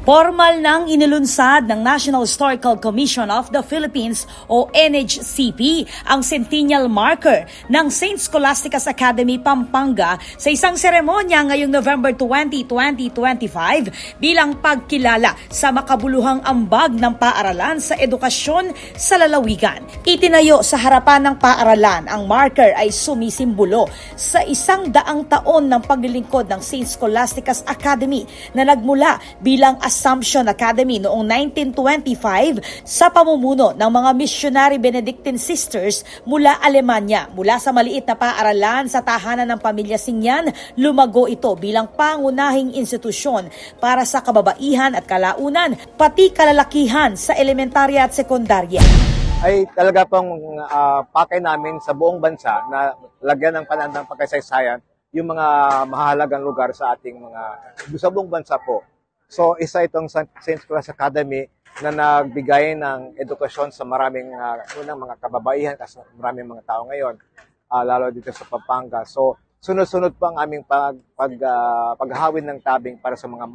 Formal nang inilunsad ng National Historical Commission of the Philippines o NHCP ang centennial marker ng St. Scholastica's Academy, Pampanga sa isang seremonya ngayong November 20, 2025 bilang pagkilala sa makabuluhang ambag ng paaralan sa edukasyon sa lalawigan. Itinayo sa harapan ng paaralan, ang marker ay sumisimbolo sa 100 taon ng paglilingkod ng St. Scholastica's Academy na nagmula bilang Assumption Academy noong 1925 sa pamumuno ng mga missionary Benedictine sisters mula Alemanya. Mula sa maliit na paaralan sa tahanan ng pamilya Singyan, lumago ito bilang pangunahing institusyon para sa kababaihan at kalaunan, pati kalalakihan sa elementarya at sekundarya. Ay talaga pong pakay namin sa buong bansa na lagyan ng panandang pagkasaysayan yung mga mahalagang lugar sa ating sa buong bansa po. So, isa itong St. Scholastica's Academy na nagbigay ng edukasyon sa maraming mga kababaihan kasi maraming mga tao ngayon, lalo dito sa Pampanga. So, sunod-sunod po ang aming paghawin ng tabing para sa mga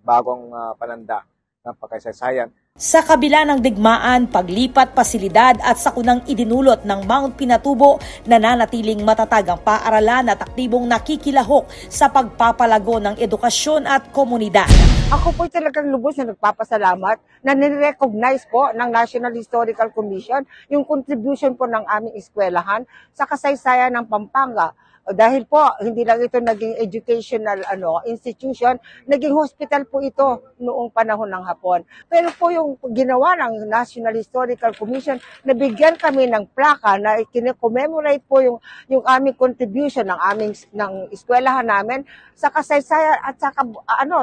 bagong pananda ng pagkasaysayan. Sa kabila ng digmaan, paglipat, pasilidad at sakunang idinulot ng Mount Pinatubo, nananatiling matatag ang paaralan at aktibong nakikilahok sa pagpapalago ng edukasyon at komunidad. Ako po talagang lubos na nagpapasalamat na nirecognize po ng National Historical Commission yung contribution po ng aming eskwelahan sa kasaysayan ng Pampanga. Dahil po, hindi lang ito naging educational institution, naging hospital po ito noong panahon ng Hapon. Pero po yung ginawa ng National Historical Commission, nabigyan kami ng plaka na kine-commemorate po yung aming contribution ng eskwelahan namin sa kasaysayan at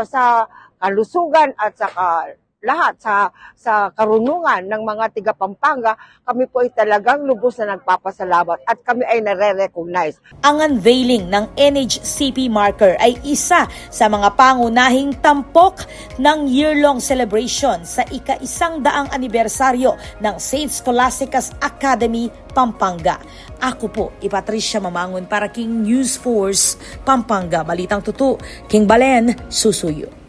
sa kalusugan at sa lahat sa karunungan ng mga tiga Pampanga. Kami po ay talagang lubos na nagpapasalamat at kami ay nare-recognize. Ang unveiling ng NHCP marker ay isa sa mga pangunahing tampok ng year-long celebration sa ika-100 anibersaryo ng St. Scholastica's Academy, Pampanga. Ako po, Patricia Mamangon para King News Force, Pampanga. Balitang Tutu, King Balen, Susuyo.